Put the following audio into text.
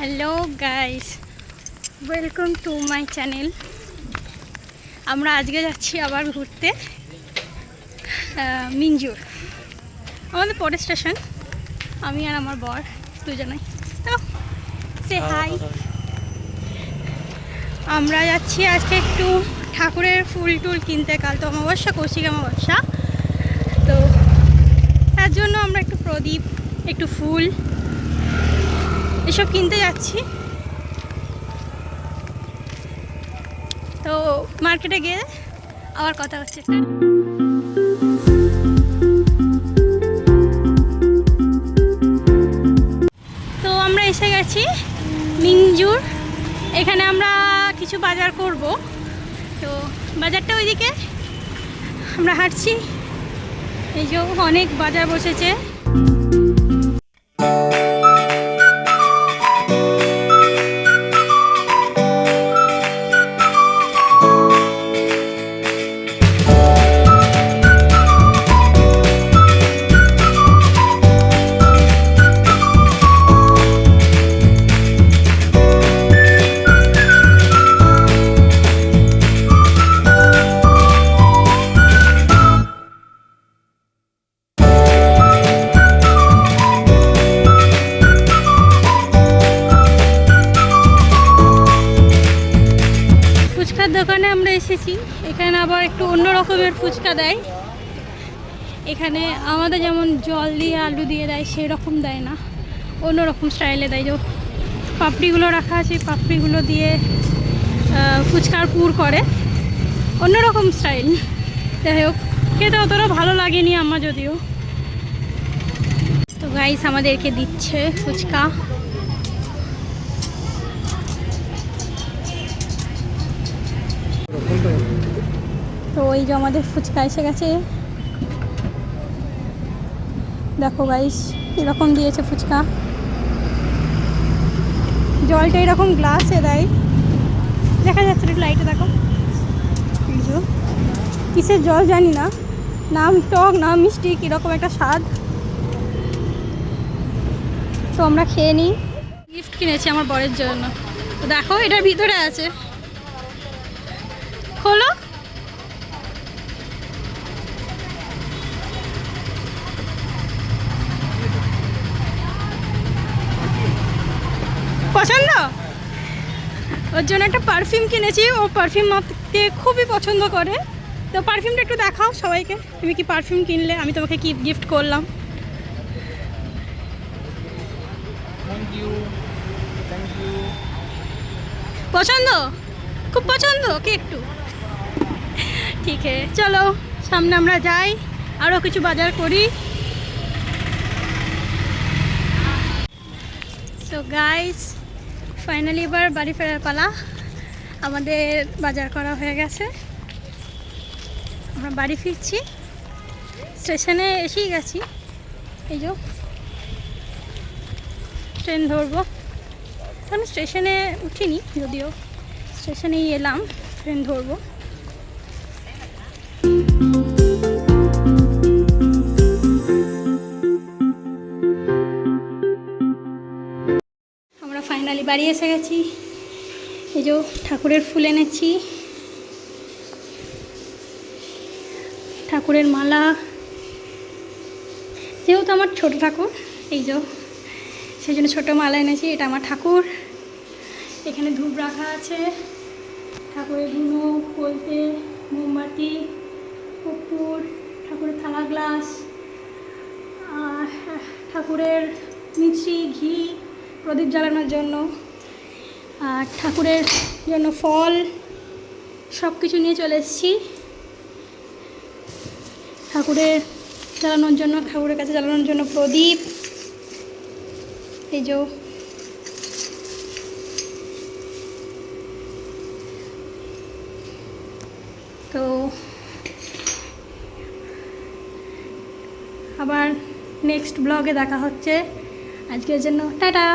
Hello guys, welcome to my channel. আমরা আজকে যাচ্ছি আবার ঘুরতে মিঞ্জুর, আমাদের পরের স্টেশন। আমি আর আমার বর দুজনাই। তো সে হাই। আমরা যাচ্ছি আজকে একটু ঠাকুরের ফুল টুল কিনতে। কাল তো অমাবস্যা, কৌশিক অমাবস্যা, তো তার জন্য আমরা একটু প্রদীপ, একটু ফুল এসব কিনতে যাচ্ছি। তো মার্কেটে গিয়ে আবার কথা হচ্ছে। তো আমরা এসে গেছি মিঞ্জুর। এখানে আমরা কিছু বাজার করব। তো বাজারটা ওইদিকে, আমরা হাঁটছি। এই যে অনেক বাজার বসেছে। ফুচকার দোকানে আমরা এসেছি। এখানে আবার একটু অন্য রকমের ফুচকা দেয়। এখানে আমাদের যেমন জল দিয়ে আলু দিয়ে দেয় সেই রকম দেয় না, অন্য রকম স্টাইলে দেয়। যে পাপড়িগুলো রাখা আছে, পাপড়িগুলো দিয়ে ফুচকার পুর করে, অন্যরকম স্টাইল। যাই হোক, খেতে অতটা ভালো লাগেনি আমার যদিও। তো গাইস আমাদেরকে দিচ্ছে ফুচকা। তো ওই যে আমাদের ফুচকা এসে গেছে। দেখো গাইস, এরকম দিয়েছে ফুচকা। জলটা এরকম গ্লাসে দেয়, দেখা যাচ্ছে একটু লাইটে। দেখো কিসের জল জানি না, নাম টক না মিষ্টি, কীরকম একটা স্বাদ। তো আমরা খেয়ে নিই। গিফট কিনেছি আমার বরের জন্য। তো দেখো এটার ভিতরে আছে, খোলো। পছন্দ? ওর জন্য একটা পারফিউম কিনেছি। ও পারফিউম মাখতে খুবই পছন্দ করে। তো পারফিউমটা একটু দেখাও সবাইকে, তুমি কি পারফিউম কিনলে, আমি তোমাকে কি গিফট করলাম। পছন্দ? খুব পছন্দ কি একটু? ঠিক আছে, চলো সামনে আমরা যাই, আরও কিছু বাজার করি। সো গাইস, ফাইনালি এবার বাড়ি ফেরার পালা। আমাদের বাজার করা হয়ে গেছে, আমরা বাড়ি ফিরছি। স্টেশনে এসেই গেছি। এই যে ট্রেন ধরবো। আমি স্টেশনে উঠিনি, যদিও স্টেশনেই এলাম, ট্রেন ধরবো। আমরা ফাইনালি বাড়ি এসে গেছি। এই যে ঠাকুরের ফুল এনেছি, ঠাকুরের মালা। যেহেতু আমার ছোট ঠাকুর, এই যে সেই জন্য ছোটো মালা এনেছি। এটা আমার ঠাকুর। এখানে ধূপ রাখা আছে, ঠাকুরের ধুনো, কলতে, মোমবাতি, কর্পূর, ঠাকুরের থালা গ্লাস, আর ঠাকুরের মিষ্টি, ঘি, প্রদীপ জ্বালানোর জন্য, আর ঠাকুরের জন্য ফল, সব কিছু নিয়ে চলে এসেছি। ঠাকুরের জ্বালানোর জন্য, ঠাকুরের কাছে জ্বালানোর জন্য প্রদীপ। এই যে তো আবার নেক্সট ব্লগে দেখা হচ্ছে। আজকের জন্য টাটা।